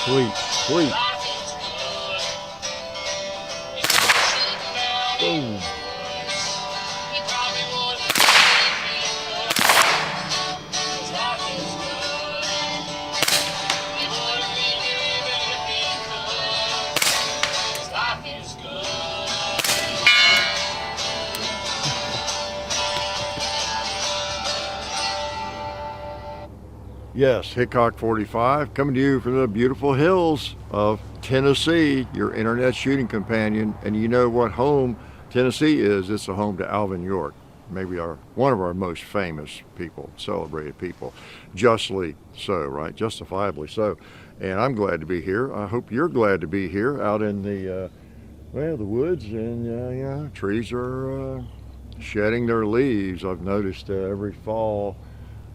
Sweet, sweet. Boom. Yes, Hickok 45 coming to you from the beautiful hills of Tennessee, your internet shooting companion. And you know what home Tennessee is? It's a home to Alvin York, maybe one of our most famous people, celebrated people. Justly so, right? Justifiably so. And I'm glad to be here. I hope you're glad to be here out in the woods, and trees are shedding their leaves. I've noticed every fall.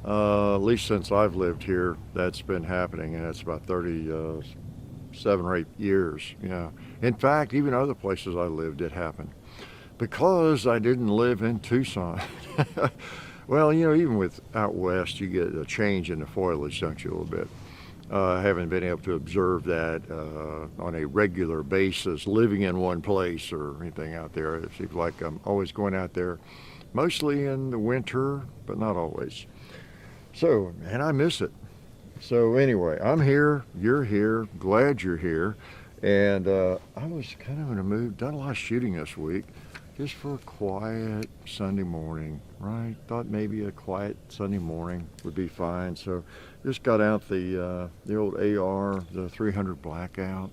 At least since I've lived here, that's been happening, and it's about 37 or 8 years. In fact, even other places I lived, it happened. Because I didn't live in Tucson. Well, even with out west, you get a change in the foliage, don't you, a little bit. I haven't been able to observe that on a regular basis, living in one place or anything out there. It seems like I'm always going out there, mostly in the winter, but not always. So, and I miss it. So anyway, I'm here, you're here, glad you're here. And I was kind of in a mood, done a lot of shooting this week, just for a quiet Sunday morning, right? Thought maybe a quiet Sunday morning would be fine. So just got out the old AR, the 300 Blackout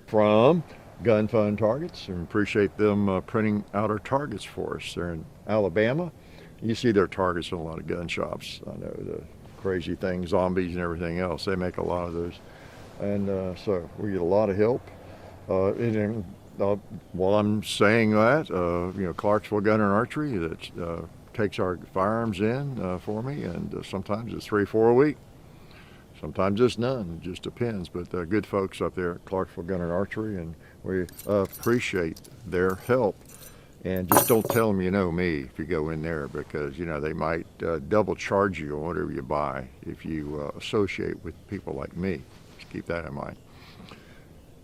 from Gun Fun Targets, and appreciate them printing out our targets for us. They're in Alabama. You see their targets in a lot of gun shops. I know, the crazy things, zombies and everything else. They make a lot of those. And so we get a lot of help. While I'm saying that, Clarksville Gun and Archery that takes our firearms in for me, and sometimes it's 3 or 4 a week. Sometimes it's none, it just depends. But good folks up there at Clarksville Gun and Archery, and we appreciate their help. And just don't tell them you know me if you go in there, because they might double charge you on whatever you buy if you associate with people like me. Just keep that in mind.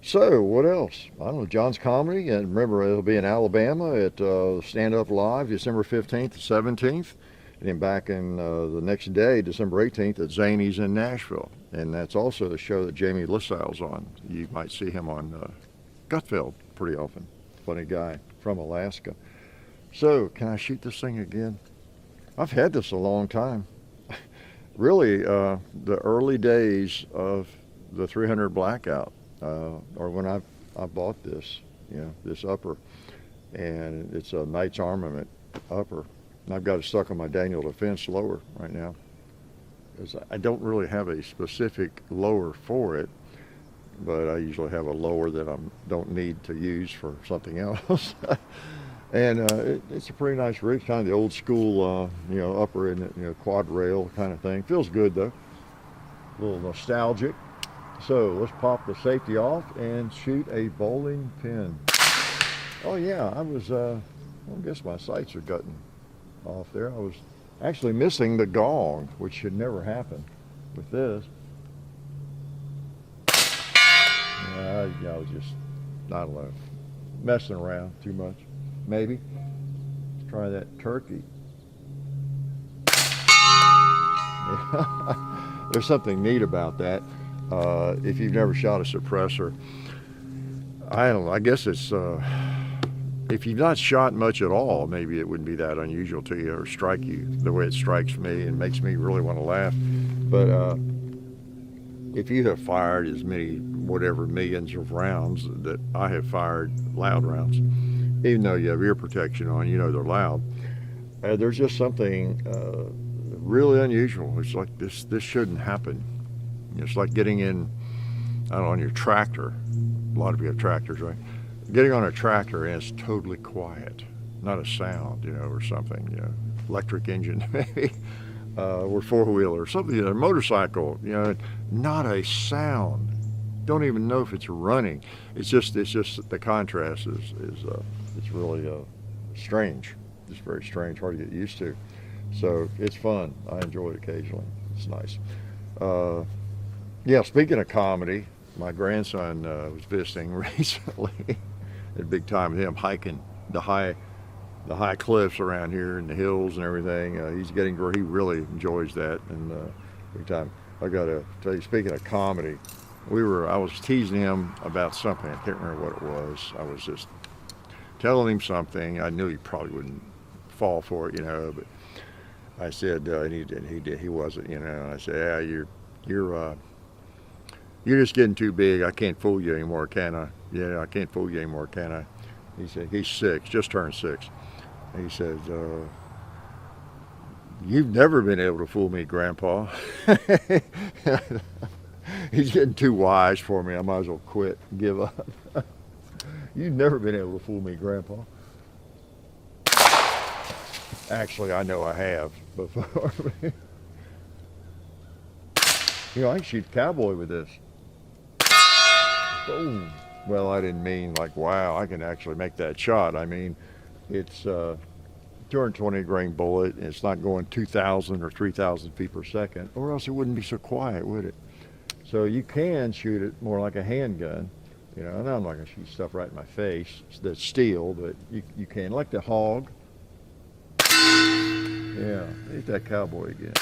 So what else? I don't know, John's Comedy, and remember, it'll be in Alabama at Stand Up Live December 15th to 17th, and then back in the next day, December 18th, at Zany's in Nashville. And that's also the show that Jamie LaSalle's on. You might see him on Gutfeld pretty often. Funny guy from Alaska. So, can I shoot this thing again? I've had this a long time. Really, the early days of the 300 Blackout, or when I bought this, this upper, and it's a Knight's Armament upper. And I've got it stuck on my Daniel Defense lower right now, because I don't really have a specific lower for it. But I usually have a lower that I don't need to use for something else. And it's a pretty nice rig, kind of the old school, upper in it, quad rail kind of thing. Feels good though, a little nostalgic. So let's pop the safety off and shoot a bowling pin. Oh yeah, I guess my sights are gutting off there. I was actually missing the gong, which should never happen with this. I was just, I don't know, messing around too much, maybe. Let's try that turkey. There's something neat about that. If you've never shot a suppressor, I don't know, I guess it's, if you've not shot much at all, maybe it wouldn't be that unusual to you or strike you the way it strikes me and makes me really want to laugh. But if you have fired as many, whatever, millions of rounds that I have fired, loud rounds, even though you have ear protection on, they're loud, there's just something really unusual. It's like this shouldn't happen. It's like getting in, I don't know, on your tractor. A lot of you have tractors, right? Getting on a tractor and it's totally quiet, not a sound, or something, electric engine maybe. or four-wheeler, something, a motorcycle, not a sound. Don't even know if it's running. It's just the contrast is it's really strange. It's very strange, hard to get used to. So it's fun. I enjoy it occasionally. It's nice. Yeah, speaking of comedy, my grandson was visiting recently. Had a big time with him hiking the high cliffs around here and the hills and everything. He's getting where he really enjoys that, and big time. I got to tell you, speaking of comedy, I was teasing him about something. I can't remember what it was. I was just telling him something. I knew he probably wouldn't fall for it, but I said, and he did. He wasn't, And I said, yeah, you're just getting too big. I can't fool you anymore, can I? Yeah, I can't fool you anymore, can I? He said, he's 6, just turned 6. He says, you've never been able to fool me, Grandpa. He's getting too wise for me. I might as well quit and give up. You've never been able to fool me, Grandpa. Actually, I know I have before. I can shoot cowboy with this. Boom. Well, I didn't mean like, wow, I can actually make that shot. I mean, it's a 220 grain bullet, and it's not going 2,000 or 3,000 feet per second, or else it wouldn't be so quiet, would it? So you can shoot it more like a handgun, and I'm not going to shoot stuff right in my face that's steel, but you can, like the hog. Yeah, hit that cowboy again.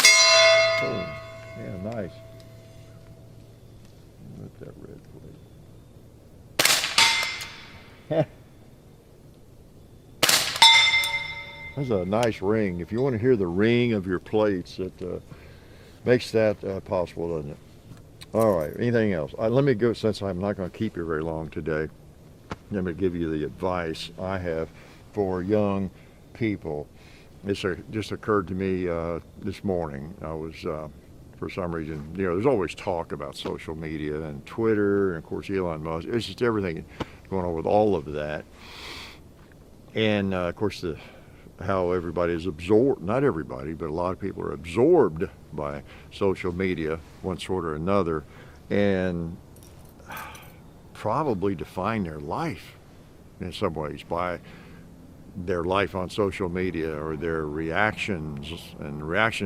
Boom. Yeah, nice. Let that red plate. That's a nice ring. If you want to hear the ring of your plates, it makes that possible, doesn't it? All right, anything else? Let me go, since I'm not going to keep you very long today, let me give you the advice I have for young people. This just occurred to me this morning. I was, for some reason, there's always talk about social media and Twitter, and of course Elon Musk. It's just everything going on with all of that. And of course, how everybody is absorbed, not everybody, but a lot of people are absorbed by social media, one sort or another, and probably define their life in some ways by their life on social media, or their reactions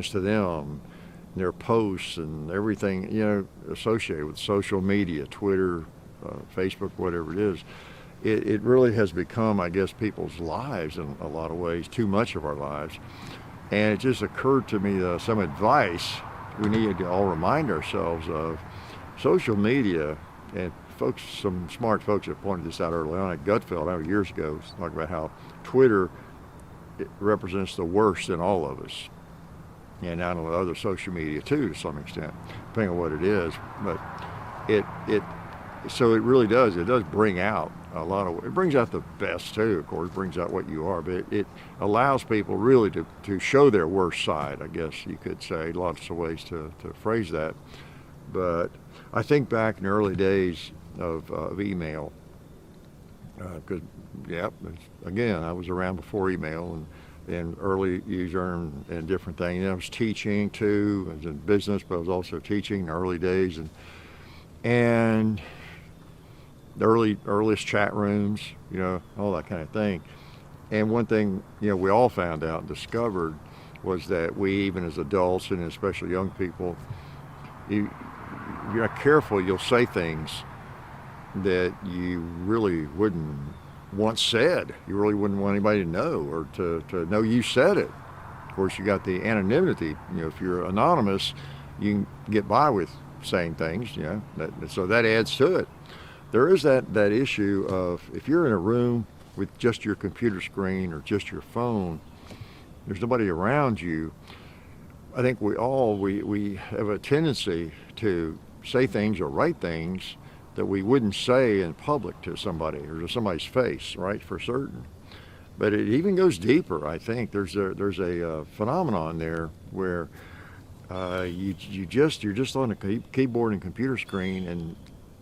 to them, their posts and everything, associated with social media, Twitter, Facebook, whatever it is. It really has become, I guess, people's lives in a lot of ways, too much of our lives. And it just occurred to me some advice we need to all remind ourselves of. Social media, and folks, some smart folks have pointed this out early on at Gutfeld, years ago, talking about how Twitter represents the worst in all of us. And I don't know, other social media too, to some extent, depending on what it is. But so it really does. It does bring out it brings out the best too, of course. It brings out what you are, but it allows people really to show their worst side, I guess you could say. Lots of ways to phrase that. But I think back in the early days of email, because, again, I was around before email and early user and different things. I was teaching too. I was in business, but I was also teaching in the early days, and the earliest chat rooms, all that kind of thing. And one thing, we all found out and discovered was that we, even as adults and especially young people, if you're not careful, you'll say things that you really wouldn't want said. You really wouldn't want anybody to know, or to know you said it. Of course, you got the anonymity. If you're anonymous, you can get by with saying things, so that adds to it. There is that issue of, if you're in a room with just your computer screen or just your phone, there's nobody around you. I think we have a tendency to say things or write things that we wouldn't say in public to somebody or to somebody's face, right, for certain. But it even goes deeper, I think. There's a phenomenon there where you're just on a keyboard and computer screen,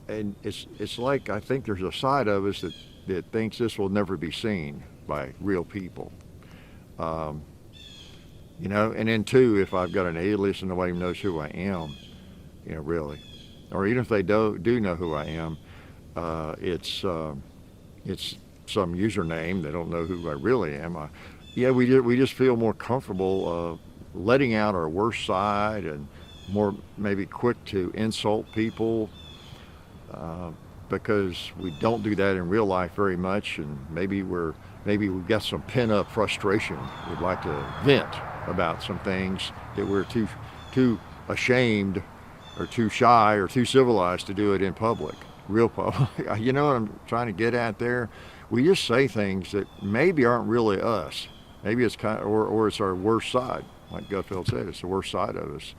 and it's like, I think there's a side of us that thinks this will never be seen by real people. you know. And then two, if I've got an alias and nobody knows who I am, you know, really, or even if they do know who I am, it's some username. They don't know who I really am. Yeah, we just feel more comfortable letting out our worst side, and more maybe quick to insult people, uh, because we don't do that in real life very much, and maybe we've got some pent up frustration. We'd like to vent about some things that we're too ashamed, or too shy, or too civilized to do it in public, real public. You know what I'm trying to get at there? We just say things that maybe aren't really us. Maybe it's or it's our worst side. Like Gutfeld said, it's the worst side of us.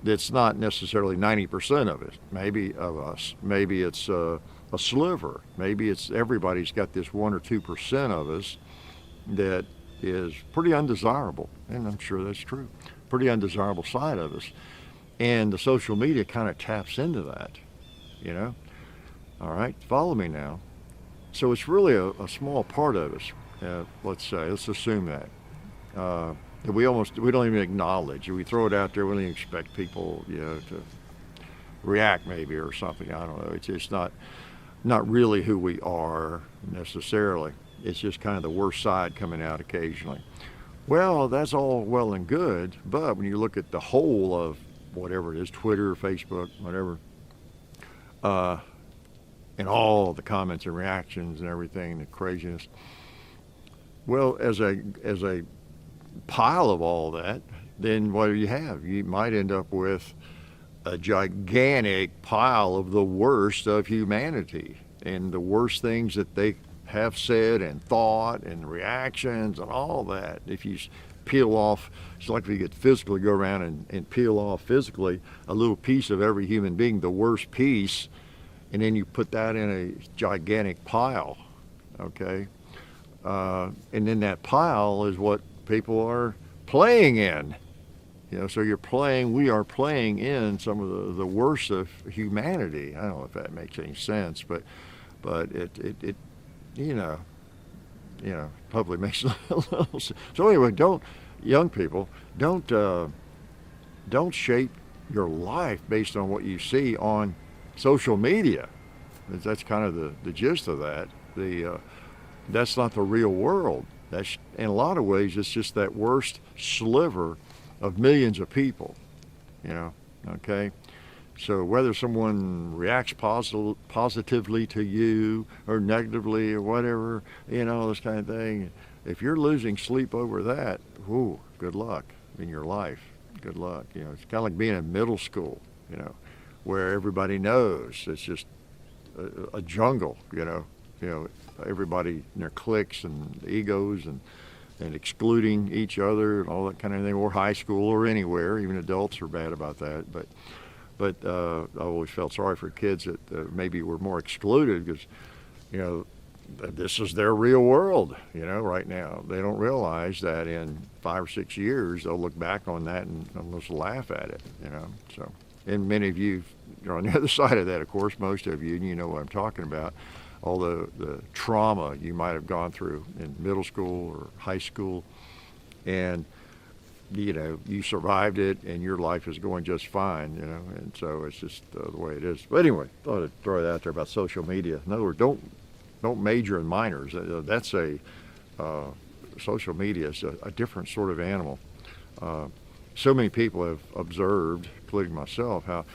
It's not necessarily 90% of it, maybe of us. Maybe it's a sliver. Maybe it's everybody's got this 1 or 2% of us that is pretty undesirable, and I'm sure that's true. Pretty undesirable side of us, and the social media kind of taps into that, you know. All right, follow me now. So it's really a small part of us. Let's assume that. That we don't even acknowledge. We throw it out there. We don't even expect people, you know, to react maybe or something. I don't know. It's just not really who we are necessarily. It's just kind of the worst side coming out occasionally. Well, that's all well and good, but when you look at the whole of whatever it is, Twitter, Facebook, whatever, and all the comments and reactions and everything, the craziness. Well, as a pile of all that, then what do you have? You might end up with a gigantic pile of the worst of humanity, and the worst things that they have said and thought, and reactions and all that. If you peel off, it's like if you could physically go around and peel off physically a little piece of every human being, the worst piece, and then you put that in a gigantic pile, okay? And then that pile is what people are playing in. You know, so we are playing in some of the worst of humanity. I don't know if that makes any sense, but it you know, hopefully makes a little sense. So anyway, young people, don't shape your life based on what you see on social media. That's kind of the gist of that. That's not the real world. That's, in a lot of ways, it's just that worst sliver of millions of people, you know, okay? So whether someone reacts positively to you or negatively or whatever, you know, this kind of thing, if you're losing sleep over that, whoo, good luck in your life. Good luck. You know, it's kind of like being in middle school, you know, where everybody knows it's just a jungle, you know, everybody in their cliques and egos and excluding each other and all that kind of thing, or high school or anywhere. Even adults are bad about that. But I always felt sorry for kids that maybe were more excluded because, you know, this is their real world, you know, right now. They don't realize that in 5 or 6 years they'll look back on that and almost laugh at it, you know. So, and many of you are on the other side of that, of course, most of you, and you know what I'm talking about. All the trauma you might have gone through in middle school or high school, and you know, you survived it and your life is going just fine, you know, and so it's just the way it is. But anyway, thought I'd throw it out there about social media. In other words, don't major in minors. That's social media is a different sort of animal. So many people have observed, including myself, how,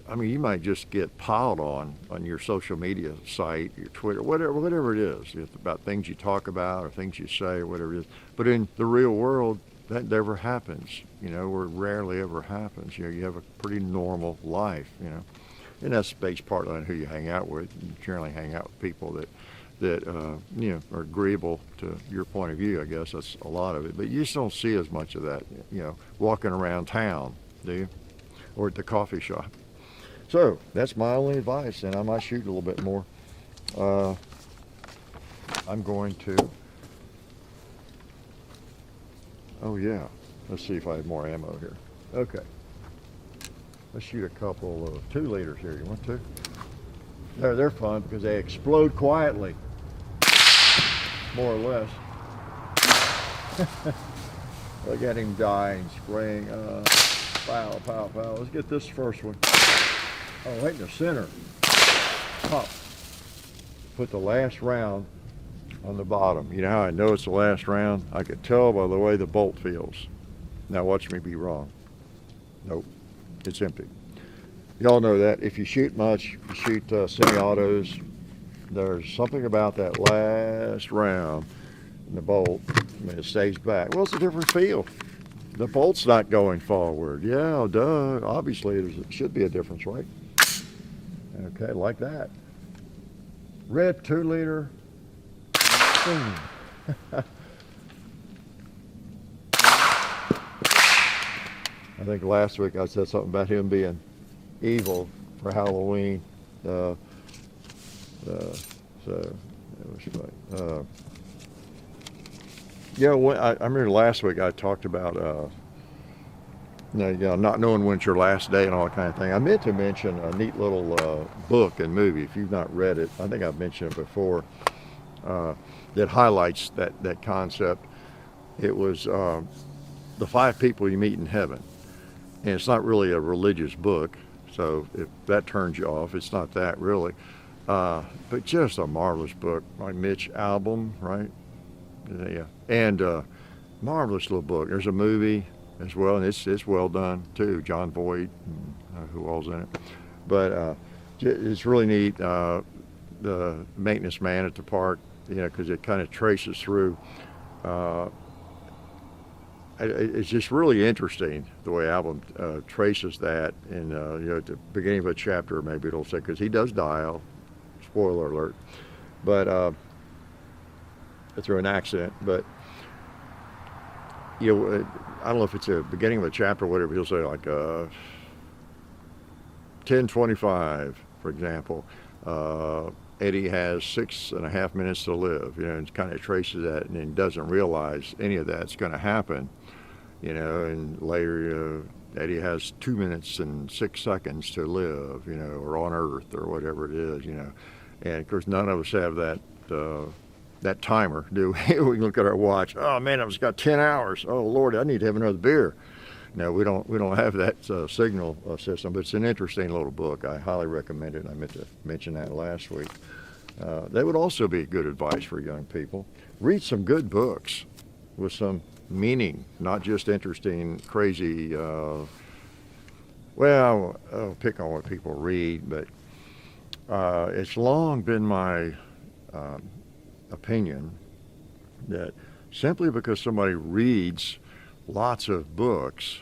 I mean, you might just get piled on your social media site, your Twitter, whatever it is, it's about things you talk about or things you say or whatever it is. But in the real world, that never happens, you know, or rarely ever happens. You know, you have a pretty normal life, you know, and that's based partly on who you hang out with. You generally hang out with people that you know, are agreeable to your point of view. I guess that's a lot of it, but you just don't see as much of that, you know, walking around town, do you, or at the coffee shop. So that's my only advice, and I might shoot a little bit more. I'm going to. Oh yeah, let's see if I have more ammo here. Okay, let's shoot a couple of 2 liters here. You want to? They're fun because they explode quietly, more or less. Look at him dying, spraying. Pow, pow, pow. Let's get this first one. Oh, right in the center. Pop. Put the last round on the bottom. You know how I know it's the last round? I could tell by the way the bolt feels. Now watch me be wrong. Nope, it's empty. Y'all know that if you shoot much, you shoot semi-autos, there's something about that last round in the bolt. I mean, it stays back. Well, it's a different feel. The bolt's not going forward. Yeah, duh. Obviously, there should be a difference, right? Okay, like that. Red 2-liter. Boom. I think last week I said something about him being evil for Halloween. So it was funny. Yeah, I remember last week I talked about not knowing when's your last day and all that kind of thing. I meant to mention a neat little book and movie. If you've not read it, I think I've mentioned it before. That highlights that concept. It was The 5 People You Meet in Heaven, and it's not really a religious book. So if that turns you off, it's not that really. But just a marvelous book by Mitch Albom, right? Yeah, and marvelous little book. There's a movie as well, and it's well done too. John Voight, and, who all's in it. But it's really neat. The maintenance man at the park, because it kind of traces through. It's just really interesting the way Album traces that, and at the beginning of a chapter, maybe it'll say, because he does die. Spoiler alert, but through an accident. But I don't know if it's the beginning of a chapter or whatever. He'll say like 10:25, for example. Eddie has 6.5 minutes to live, and kind of traces that, and then doesn't realize any of that's going to happen, and later Eddie has 2 minutes and 6 seconds to live, or on Earth or whatever it is, and of course none of us have that timer, do we? We look at our watch. Oh man, I've just got 10 hours. Oh Lord, I need to have another beer. No, we don't have that signal system, but it's an interesting little book. I highly recommend it. I meant to mention that last week. That would also be good advice for young people. Read some good books with some meaning, not just interesting, crazy. I'll pick on what people read, but it's long been my opinion that simply because somebody reads lots of books,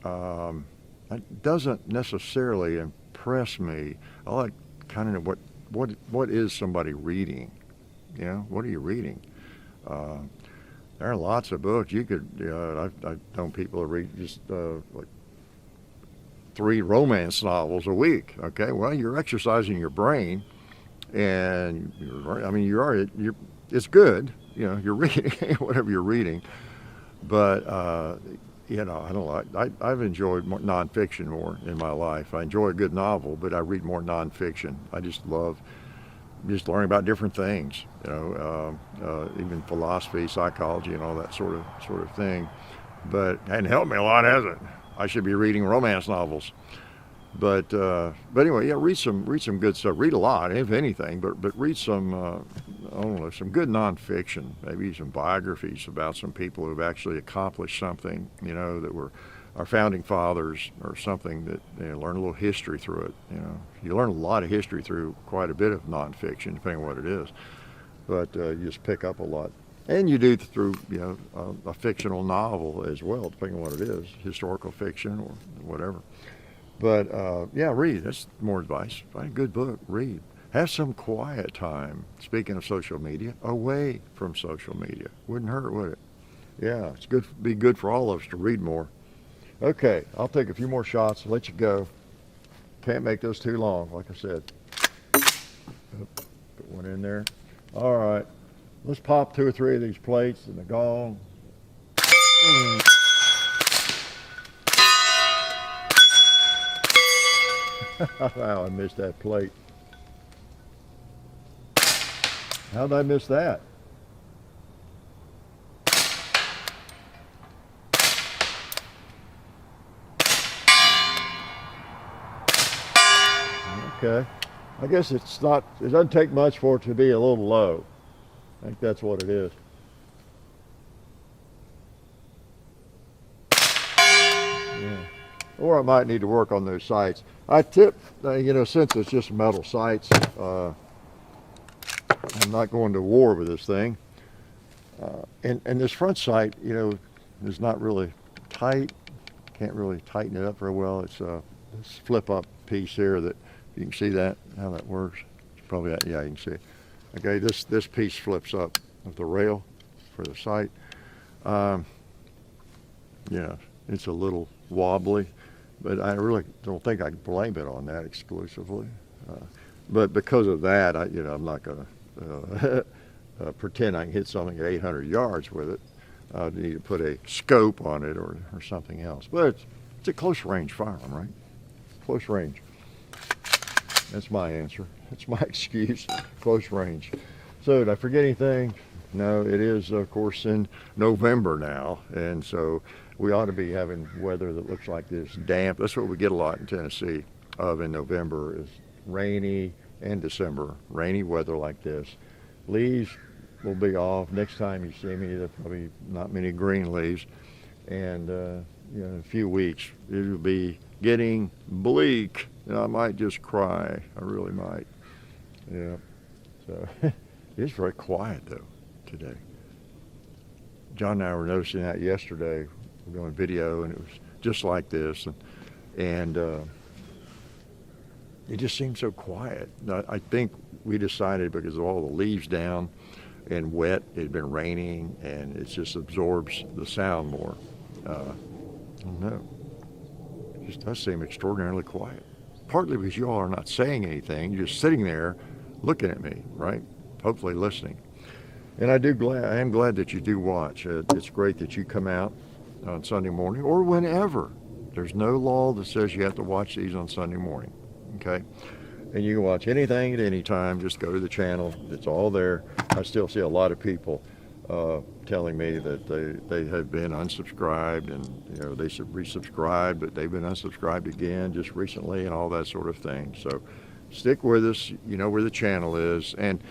it doesn't necessarily impress me. I like kind of what is somebody reading? What are you reading? There are lots of books you could. I've known people to read just like 3 romance novels a week. Okay, well you're exercising your brain, and it's good. You're reading whatever you're reading. But I don't know. I've enjoyed nonfiction more in my life. I enjoy a good novel, but I read more nonfiction. I just love learning about different things. Even philosophy, psychology, and all that sort of thing. But it hasn't helped me a lot, has it? I should be reading romance novels. But anyway, yeah, read some good stuff. Read a lot, if anything, but read some some good nonfiction. Maybe some biographies about some people who've actually accomplished something. That were our founding fathers or something. That learn a little history through it. You learn a lot of history through quite a bit of nonfiction, depending on what it is. But you just pick up a lot, and you do through a fictional novel as well, depending on what it is, historical fiction or whatever. But read. That's more advice. Find a good book, read. Have some quiet time. Speaking of social media, away from social media. Wouldn't hurt, would it? Yeah, it's good. Be good for all of us to read more. Okay, I'll take a few more shots. Let you go. Can't make those too long, like I said. Put one in there. All right, let's pop 2 or 3 of these plates and the gong. Wow, I missed that plate. How'd I miss that? Okay. I guess it doesn't take much for it to be a little low. I think that's what it is. Yeah. Or I might need to work on those sights. I tip, since it's just metal sights, I'm not going to war with this thing. And this front sight, is not really tight. Can't really tighten it up very well. It's this flip up piece here that you can see that, how that works. It's probably that, yeah, you can see it. Okay, this piece flips up with the rail for the sight. Yeah, it's a little wobbly, but I really don't think I can blame it on that exclusively. But because of that, I'm not going to pretend I can hit something at 800 yards with it. I need to put a scope on it or something else. But it's a close range firearm, right? Close range. That's my answer. That's my excuse. Close range. So did I forget anything? No, it is, of course, in November now. And so we ought to be having weather that looks like this, damp. That's what we get a lot in Tennessee of in November, is rainy, and December, rainy weather like this. Leaves will be off. Next time you see me, there'll probably not many green leaves. And in a few weeks, it'll be getting bleak. I might just cry. I really might. Yeah. So it's very quiet though today. John and I were noticing that yesterday. We were doing video, and it was just like this, and it just seemed so quiet. I think we decided because of all the leaves down and wet, it had been raining, and it just absorbs the sound more. I don't know. It just does seem extraordinarily quiet. Partly because you all are not saying anything. You're just sitting there looking at me, right? Hopefully listening. And I am glad that you do watch. It's great that you come out on Sunday morning or whenever. There's no law that says you have to watch these on Sunday morning, okay? And you can watch anything at any time. Just go to the channel. It's all there. I still see a lot of people telling me that they have been unsubscribed, and they should resubscribe, but they've been unsubscribed again just recently, and all that sort of thing. So stick with us. You know where the channel is, and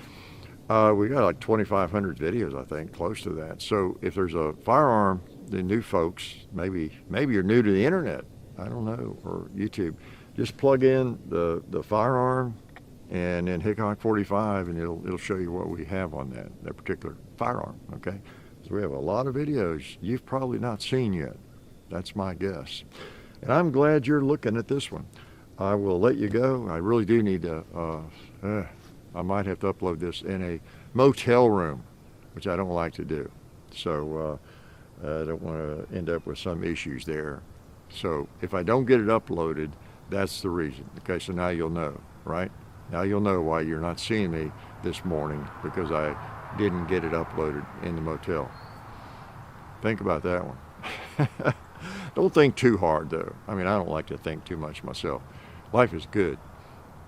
we got like 2,500 videos, I think, close to that. So if there's a firearm, the new folks, maybe you're new to the internet, I don't know, or YouTube, just plug in the firearm and then Hickok 45, and it'll show you what we have on that particular firearm, okay? So we have a lot of videos you've probably not seen yet. That's my guess. And I'm glad you're looking at this one. I will let you go. I really do need to, I might have to upload this in a motel room, which I don't like to do. So I don't want to end up with some issues there. So if I don't get it uploaded, that's the reason. Okay, so now you'll know, right? Now you'll know why you're not seeing me this morning, because I didn't get it uploaded in the motel. Think about that one. Don't think too hard, though. I mean, I don't like to think too much myself. Life is good.